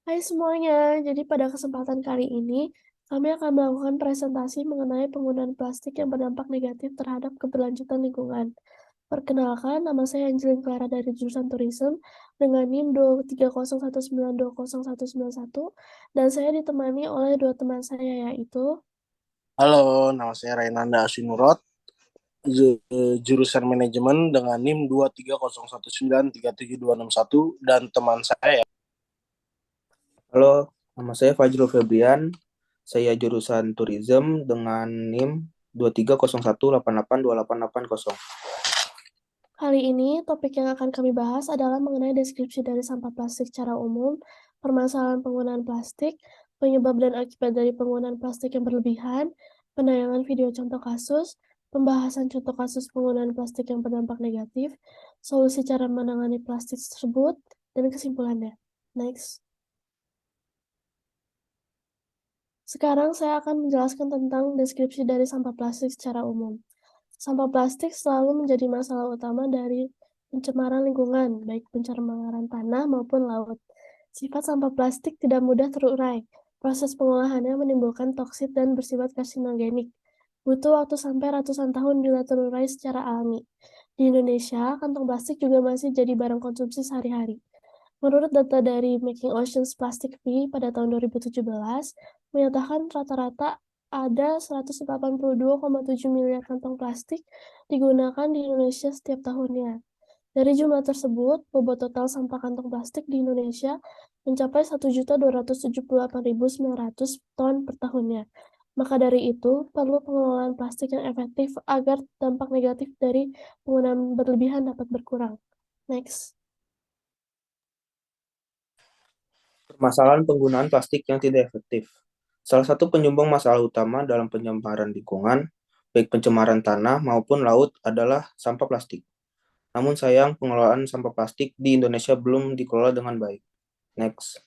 Hai semuanya, jadi pada kesempatan kali ini, kami akan melakukan presentasi mengenai penggunaan plastik yang berdampak negatif terhadap keberlanjutan lingkungan. Perkenalkan, nama saya Angelin Clara dari jurusan Tourism dengan NIM 23019201191 dan saya ditemani oleh dua teman saya yaitu Halo, nama saya Rainanda Asinurot, jurusan manajemen dengan NIM 23019372261 dan teman saya. Halo, nama saya Fajrul Febrian. Saya jurusan Tourism dengan NIM 23018882880. Kali ini, topik yang akan kami bahas adalah mengenai deskripsi dari sampah plastik secara umum, permasalahan penggunaan plastik, penyebab dan akibat dari penggunaan plastik yang berlebihan, penayangan video contoh kasus, pembahasan contoh kasus penggunaan plastik yang berdampak negatif, solusi cara menangani plastik tersebut, dan kesimpulannya. Next. Sekarang saya akan menjelaskan tentang deskripsi dari sampah plastik secara umum. Sampah plastik selalu menjadi masalah utama dari pencemaran lingkungan, baik pencemaran tanah maupun laut. Sifat sampah plastik tidak mudah terurai. Proses pengolahannya menimbulkan toksit dan bersifat karsinogenik. Butuh waktu sampai ratusan tahun bila terurai secara alami. Di Indonesia, kantong plastik juga masih jadi barang konsumsi sehari-hari. Menurut data dari Making Oceans Plastic Free pada tahun 2017, menyatakan rata-rata ada 182,7 miliar kantong plastik digunakan di Indonesia setiap tahunnya. Dari jumlah tersebut, bobot total sampah kantong plastik di Indonesia mencapai 1.278.900 ton per tahunnya. Maka dari itu, perlu pengelolaan plastik yang efektif agar dampak negatif dari penggunaan berlebihan dapat berkurang. Next. Permasalahan penggunaan plastik yang tidak efektif. Salah satu penyumbang masalah utama dalam pencemaran lingkungan, baik pencemaran tanah maupun laut, adalah sampah plastik. Namun sayang, pengelolaan sampah plastik di Indonesia belum dikelola dengan baik. Next.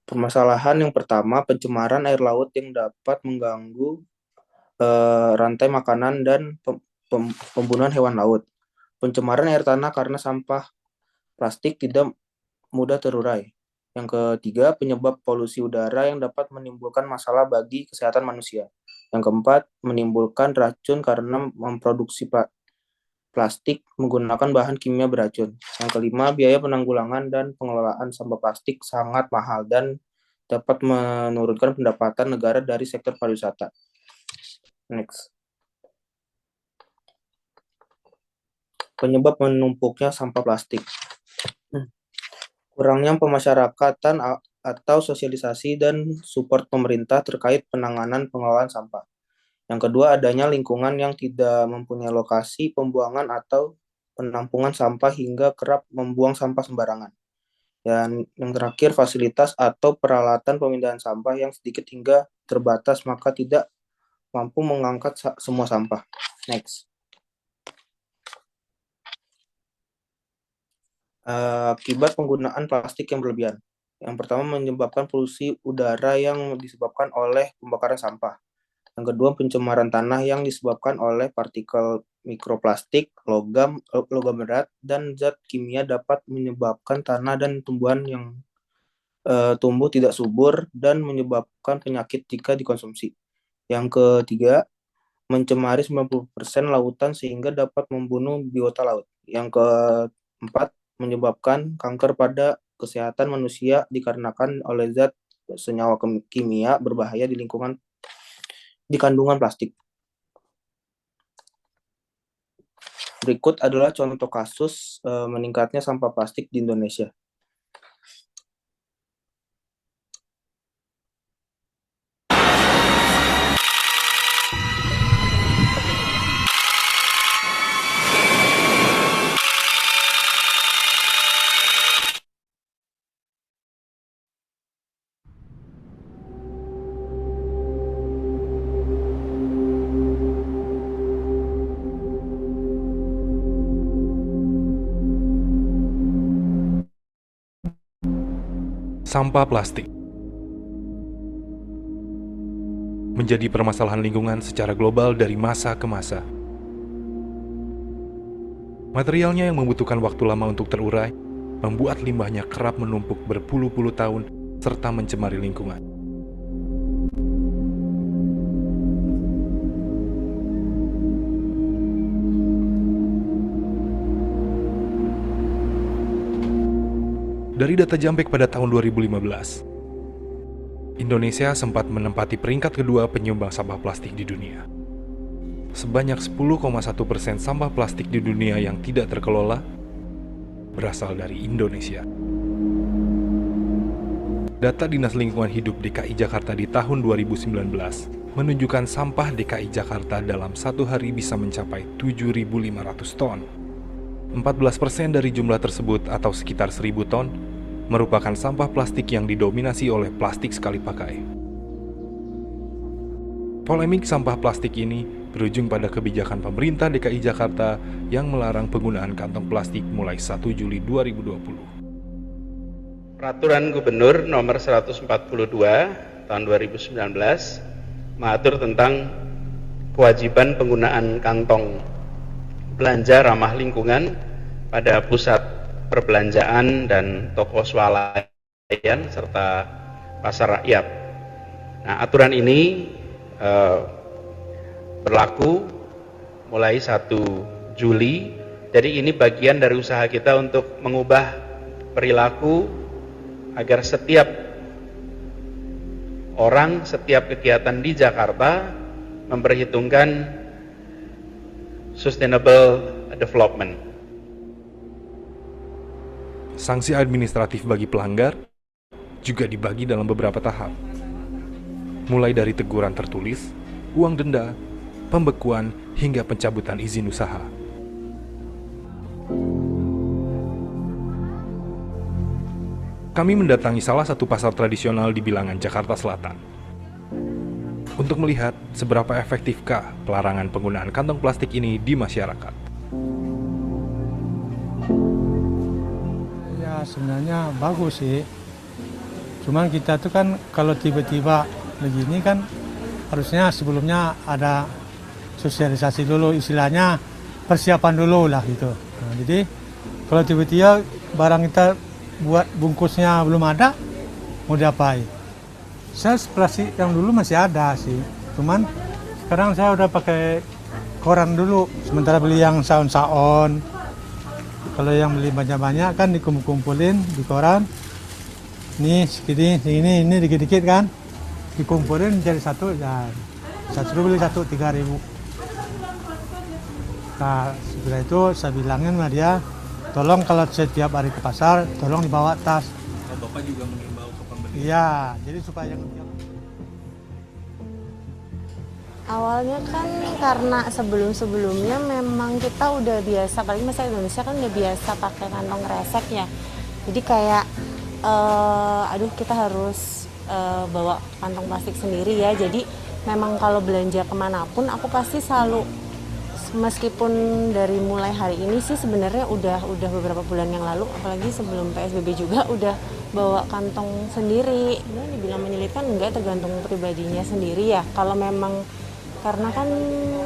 Permasalahan yang pertama, pencemaran air laut yang dapat mengganggu rantai makanan dan pembunuhan hewan laut. Pencemaran air tanah karena sampah plastik tidak mudah terurai. Yang ketiga, penyebab polusi udara yang dapat menimbulkan masalah bagi kesehatan manusia. Yang keempat, menimbulkan racun karena memproduksi plastik menggunakan bahan kimia beracun. Yang kelima, biaya penanggulangan dan pengelolaan sampah plastik sangat mahal dan dapat menurunkan pendapatan negara dari sektor pariwisata. Next. Penyebab menumpuknya sampah plastik. Kurangnya pemasyarakatan atau sosialisasi dan support pemerintah terkait penanganan pengelolaan sampah. Yang kedua, adanya lingkungan yang tidak mempunyai lokasi pembuangan atau penampungan sampah hingga kerap membuang sampah sembarangan. Dan yang terakhir, fasilitas atau peralatan pemindahan sampah yang sedikit hingga terbatas maka tidak mampu mengangkat semua sampah. Next. Akibat penggunaan plastik yang berlebihan. Yang pertama, menyebabkan polusi udara yang disebabkan oleh pembakaran sampah. Yang kedua, pencemaran tanah yang disebabkan oleh partikel mikroplastik, logam berat, dan zat kimia dapat menyebabkan tanah dan tumbuhan yang tumbuh tidak subur dan menyebabkan penyakit jika dikonsumsi. Yang ketiga, mencemari 90% lautan sehingga dapat membunuh biota laut. Yang keempat, menyebabkan kanker pada kesehatan manusia dikarenakan oleh zat senyawa kimia berbahaya di lingkungan di kandungan plastik. Berikut adalah contoh kasus meningkatnya sampah plastik di Indonesia. Sampah plastik menjadi permasalahan lingkungan secara global dari masa ke masa. Materialnya yang membutuhkan waktu lama untuk terurai, membuat limbahnya kerap menumpuk berpuluh-puluh tahun serta mencemari lingkungan. Dari data Jampek pada tahun 2015, Indonesia sempat menempati peringkat kedua penyumbang sampah plastik di dunia. Sebanyak 10,1% sampah plastik di dunia yang tidak terkelola berasal dari Indonesia. Data Dinas Lingkungan Hidup DKI Jakarta di tahun 2019 menunjukkan sampah DKI Jakarta dalam satu hari bisa mencapai 7.500 ton. 14% dari jumlah tersebut atau sekitar 1.000 ton merupakan sampah plastik yang didominasi oleh plastik sekali pakai. Polemik sampah plastik ini berujung pada kebijakan pemerintah DKI Jakarta yang melarang penggunaan kantong plastik mulai 1 Juli 2020. Peraturan Gubernur nomor 142 tahun 2019 mengatur tentang kewajiban penggunaan kantong belanja ramah lingkungan pada pusat perbelanjaan dan toko swalayan serta pasar rakyat. Nah, aturan ini berlaku mulai 1 Juli. Jadi ini bagian dari usaha kita untuk mengubah perilaku agar setiap orang, setiap kegiatan di Jakarta memperhitungkan sustainable development. Sanksi administratif bagi pelanggar juga dibagi dalam beberapa tahap. Mulai dari teguran tertulis, uang denda, pembekuan, hingga pencabutan izin usaha. Kami mendatangi salah satu pasar tradisional di Bilangan, Jakarta Selatan, untuk melihat seberapa efektifkah pelarangan penggunaan kantong plastik ini di masyarakat. Ya sebenarnya bagus sih, cuman kita tuh kan kalau tiba-tiba begini kan harusnya sebelumnya ada sosialisasi dulu, istilahnya persiapan dulu lah gitu. Nah, jadi kalau tiba-tiba barang kita buat bungkusnya belum ada, mau diapain? Saya plastik yang dulu masih ada sih, cuman sekarang saya udah pakai koran dulu, sementara beli yang saon-saon. Kalau yang beli banyak-banyak kan dikumpul-kumpulin di koran, nih segini, ini dikit-dikit kan, dikumpulin jadi satu, dan satu beli 3.000. Nah setelah itu saya bilangin sama dia, tolong kalau setiap hari ke pasar, tolong dibawa tas. Oh, Bapak juga mengimbau ke pembeli? Iya, jadi supaya Awalnya kan karena sebelum-sebelumnya memang kita udah biasa, apalagi masyarakat Indonesia kan udah biasa pakai kantong kresek ya. Jadi kayak, kita harus bawa kantong plastik sendiri ya. Jadi memang kalau belanja kemanapun aku pasti selalu, meskipun dari mulai hari ini sih sebenarnya udah beberapa bulan yang lalu, apalagi sebelum PSBB juga udah bawa kantong sendiri. Nah, dibilang menyulitkan enggak, tergantung pribadinya sendiri ya. Kalau memang karena kan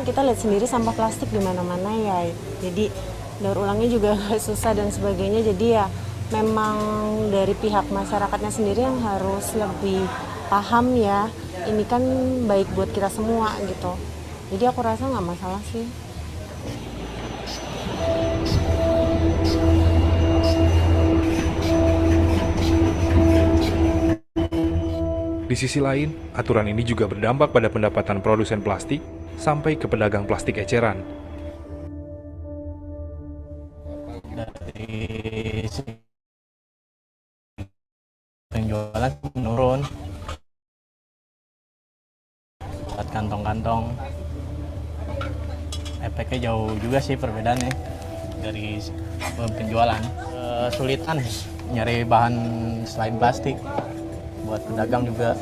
kita lihat sendiri sampah plastik di mana-mana ya. Jadi daur ulangnya juga susah dan sebagainya. Jadi ya memang dari pihak masyarakatnya sendiri yang harus lebih paham ya. Ini kan baik buat kita semua gitu. Jadi aku rasa nggak masalah sih. Di sisi lain, aturan ini juga berdampak pada pendapatan produsen plastik sampai ke pedagang plastik eceran. Dari penjualan menurun, buat kantong-kantong, efeknya jauh juga sih perbedaannya dari penjualan. Kesulitan nyari bahan selain plastik. Buat pedagang juga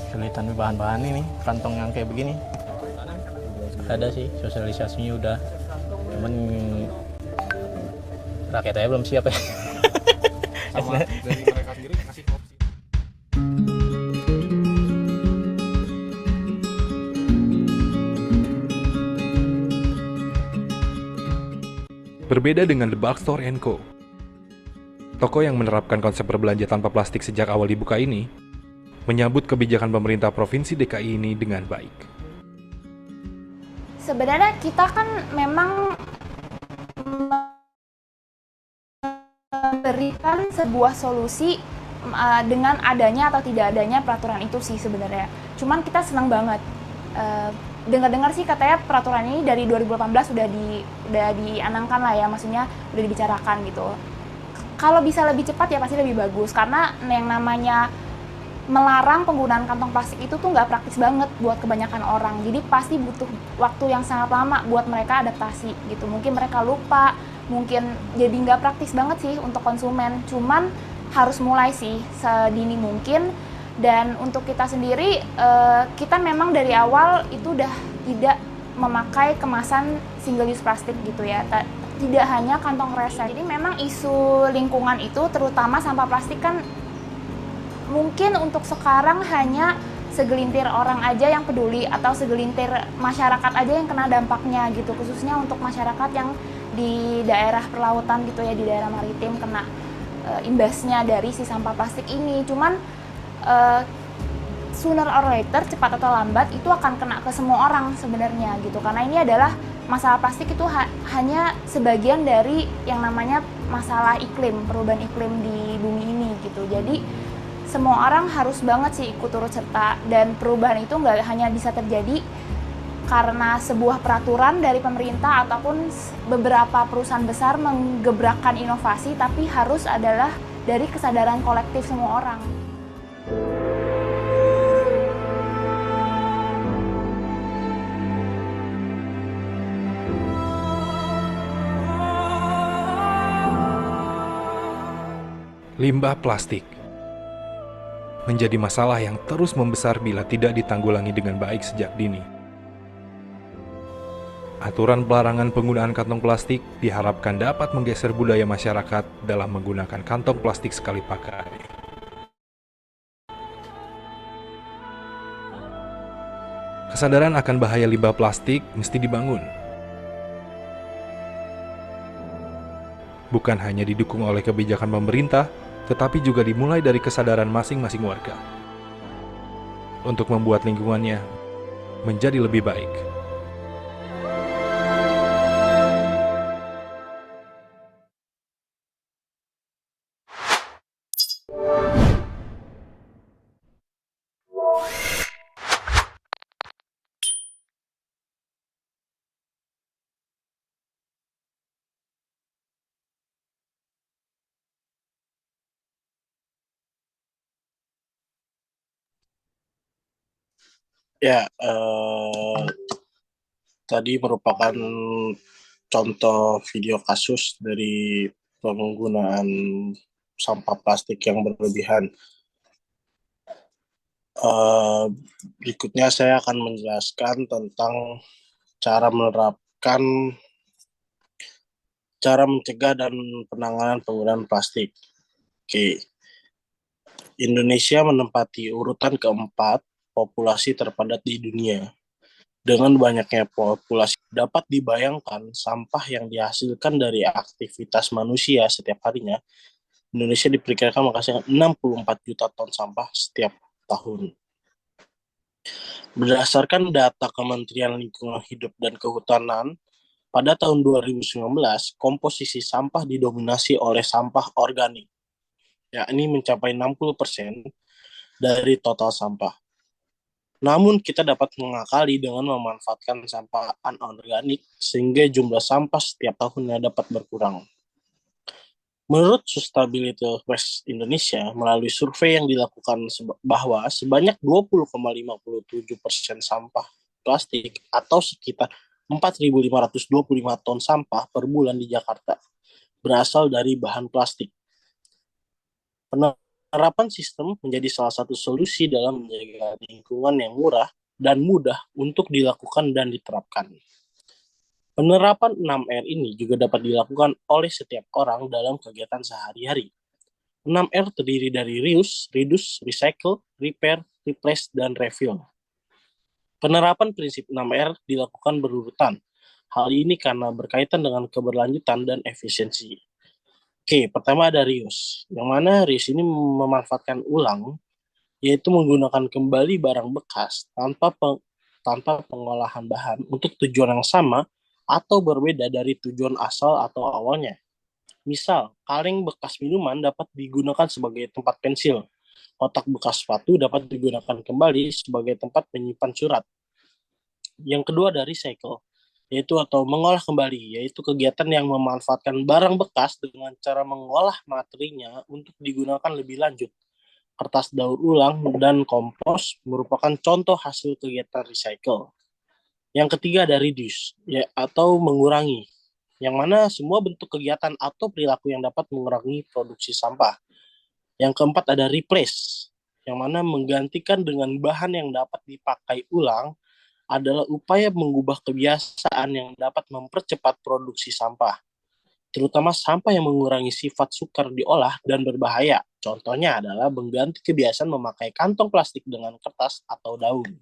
kesulitan bahan-bahan ini, kantong yang kayak begini. Ada sih sosialisasinya udah, cuman rakyatnya belum siap ya. Sama dari mereka sendiri kasih opsi. Berbeda dengan The Bulk Store & Co. Toko yang menerapkan konsep berbelanja tanpa plastik sejak awal dibuka ini menyambut kebijakan pemerintah Provinsi DKI ini dengan baik. Sebenarnya kita kan memang memberikan sebuah solusi dengan adanya atau tidak adanya peraturan itu sih sebenarnya. Cuman kita senang banget. Dengar-dengar sih katanya peraturan ini dari 2018 udah dianangkan lah ya, maksudnya udah dibicarakan gitu. Kalau bisa lebih cepat ya pasti lebih bagus, karena yang namanya melarang penggunaan kantong plastik itu tuh nggak praktis banget buat kebanyakan orang. Jadi pasti butuh waktu yang sangat lama buat mereka adaptasi gitu. Mungkin mereka lupa, mungkin jadi nggak praktis banget sih untuk konsumen. Cuman harus mulai sih sedini mungkin. Dan untuk kita sendiri, kita memang dari awal itu udah tidak memakai kemasan single use plastik gitu ya. Tidak hanya kantong kresek. Jadi memang isu lingkungan itu, terutama sampah plastik kan mungkin untuk sekarang hanya segelintir orang aja yang peduli atau segelintir masyarakat aja yang kena dampaknya gitu, khususnya untuk masyarakat yang di daerah perlautan gitu ya, di daerah maritim kena imbasnya dari si sampah plastik ini. Cuman sooner or later, cepat atau lambat itu akan kena ke semua orang sebenarnya gitu, karena ini adalah masalah plastik itu hanya sebagian dari yang namanya masalah iklim, perubahan iklim di bumi ini gitu. Jadi semua orang harus banget sih ikut turut serta, dan perubahan itu nggak hanya bisa terjadi karena sebuah peraturan dari pemerintah ataupun beberapa perusahaan besar menggebrakkan inovasi, tapi harus adalah dari kesadaran kolektif semua orang. Limbah plastik menjadi masalah yang terus membesar bila tidak ditanggulangi dengan baik sejak dini. Aturan pelarangan penggunaan kantong plastik diharapkan dapat menggeser budaya masyarakat dalam menggunakan kantong plastik sekali pakai. Kesadaran akan bahaya limbah plastik mesti dibangun. Bukan hanya didukung oleh kebijakan pemerintah, tetapi juga dimulai dari kesadaran masing-masing warga untuk membuat lingkungannya menjadi lebih baik. Ya, tadi merupakan contoh video kasus dari penggunaan sampah plastik yang berlebihan. Berikutnya saya akan menjelaskan tentang cara mencegah dan penanganan penggunaan plastik. Oke. Indonesia menempati urutan keempat populasi terpadat di dunia. Dengan banyaknya populasi, dapat dibayangkan sampah yang dihasilkan dari aktivitas manusia setiap harinya. Indonesia diperkirakan menghasilkan 64 juta ton sampah setiap tahun. Berdasarkan data Kementerian Lingkungan Hidup dan Kehutanan, pada tahun 2019, komposisi sampah didominasi oleh sampah organik, yakni mencapai 60% dari total sampah. Namun kita dapat mengakali dengan memanfaatkan sampah anorganik sehingga jumlah sampah setiap tahunnya dapat berkurang. Menurut Sustainability West Indonesia, melalui survei yang dilakukan bahwa sebanyak 20,57% sampah plastik atau sekitar 4.525 ton sampah per bulan di Jakarta berasal dari bahan plastik. Penerapan sistem menjadi salah satu solusi dalam menjaga lingkungan yang murah dan mudah untuk dilakukan dan diterapkan. Penerapan 6R ini juga dapat dilakukan oleh setiap orang dalam kegiatan sehari-hari. 6R terdiri dari reuse, reduce, recycle, repair, replace, dan refill. Penerapan prinsip 6R dilakukan berurutan, Hal ini karena berkaitan dengan keberlanjutan dan efisiensi. Oke, pertama ada reuse, yang mana reuse ini memanfaatkan ulang, yaitu menggunakan kembali barang bekas tanpa pengolahan bahan untuk tujuan yang sama atau berbeda dari tujuan asal atau awalnya. Misal, kaleng bekas minuman dapat digunakan sebagai tempat pensil. Kotak bekas sepatu dapat digunakan kembali sebagai tempat menyimpan surat. Yang kedua dari recycle, yaitu atau mengolah kembali, yaitu kegiatan yang memanfaatkan barang bekas dengan cara mengolah materinya untuk digunakan lebih lanjut. Kertas daur ulang dan kompos merupakan contoh hasil kegiatan recycle. Yang ketiga ada reduce, atau mengurangi, yang mana semua bentuk kegiatan atau perilaku yang dapat mengurangi produksi sampah. Yang keempat ada replace, yang mana menggantikan dengan bahan yang dapat dipakai ulang adalah upaya mengubah kebiasaan yang dapat mempercepat produksi sampah, terutama sampah yang mengurangi sifat sukar diolah dan berbahaya. Contohnya adalah mengganti kebiasaan memakai kantong plastik dengan kertas atau daun.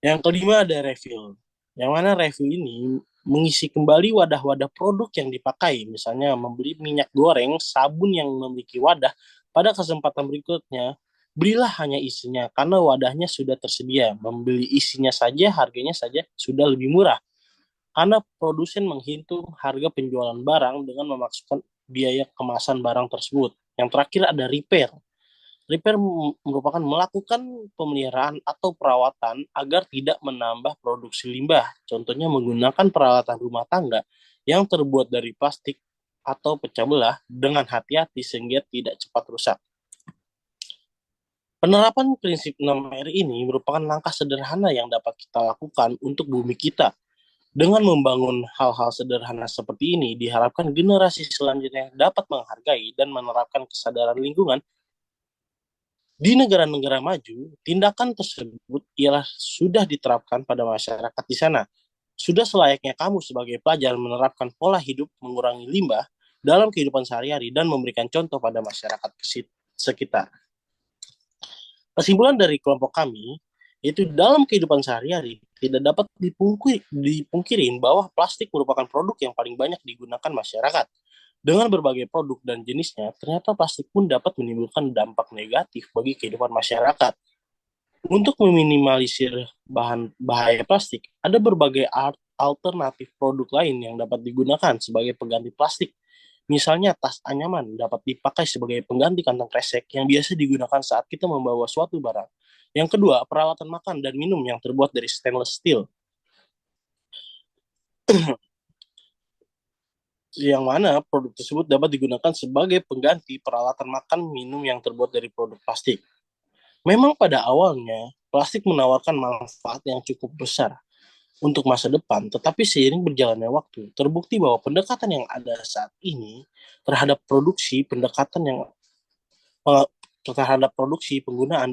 Yang kelima ada refill, yang mana refill ini mengisi kembali wadah-wadah produk yang dipakai, misalnya membeli minyak goreng, sabun yang memiliki wadah, pada kesempatan berikutnya, belilah hanya isinya, karena wadahnya sudah tersedia. Membeli isinya saja, harganya saja sudah lebih murah, karena produsen menghitung harga penjualan barang dengan memasukkan biaya kemasan barang tersebut. Yang terakhir ada repair. Repair merupakan melakukan pemeliharaan atau perawatan agar tidak menambah produksi limbah. Contohnya menggunakan peralatan rumah tangga yang terbuat dari plastik atau pecah belah dengan hati-hati sehingga tidak cepat rusak. Penerapan prinsip 6R ini merupakan langkah sederhana yang dapat kita lakukan untuk bumi kita. Dengan membangun hal-hal sederhana seperti ini, diharapkan generasi selanjutnya dapat menghargai dan menerapkan kesadaran lingkungan. Di negara-negara maju, tindakan tersebut ialah sudah diterapkan pada masyarakat di sana. Sudah selayaknya kamu sebagai pelajar menerapkan pola hidup mengurangi limbah dalam kehidupan sehari-hari dan memberikan contoh pada masyarakat sekitar. Kesimpulan dari kelompok kami, yaitu dalam kehidupan sehari-hari, tidak dapat dipungkirin bahwa plastik merupakan produk yang paling banyak digunakan masyarakat. Dengan berbagai produk dan jenisnya, ternyata plastik pun dapat menimbulkan dampak negatif bagi kehidupan masyarakat. Untuk meminimalisir bahaya plastik, ada berbagai alternatif produk lain yang dapat digunakan sebagai pengganti plastik. Misalnya tas anyaman dapat dipakai sebagai pengganti kantong kresek yang biasa digunakan saat kita membawa suatu barang. Yang kedua, peralatan makan dan minum yang terbuat dari stainless steel. Yang mana produk tersebut dapat digunakan sebagai pengganti peralatan makan minum yang terbuat dari produk plastik. Memang pada awalnya, plastik menawarkan manfaat yang cukup besar untuk masa depan, tetapi seiring berjalannya waktu, terbukti bahwa pendekatan yang ada saat ini terhadap produksi, penggunaan,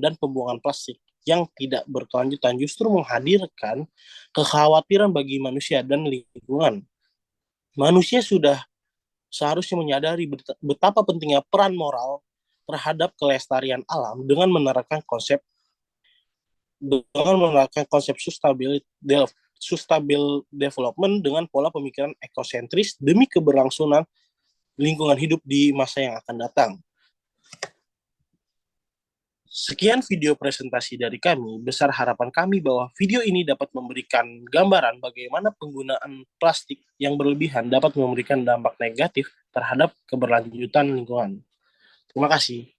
dan pembuangan plastik yang tidak berkelanjutan justru menghadirkan kekhawatiran bagi manusia dan lingkungan. Manusia sudah seharusnya menyadari betapa pentingnya peran moral terhadap kelestarian alam dengan menerapkan konsep sustainable development dengan pola pemikiran ekosentris demi keberlangsungan lingkungan hidup di masa yang akan datang. Sekian video presentasi dari kami. Besar harapan kami bahwa video ini dapat memberikan gambaran bagaimana penggunaan plastik yang berlebihan dapat memberikan dampak negatif terhadap keberlanjutan lingkungan. Terima kasih.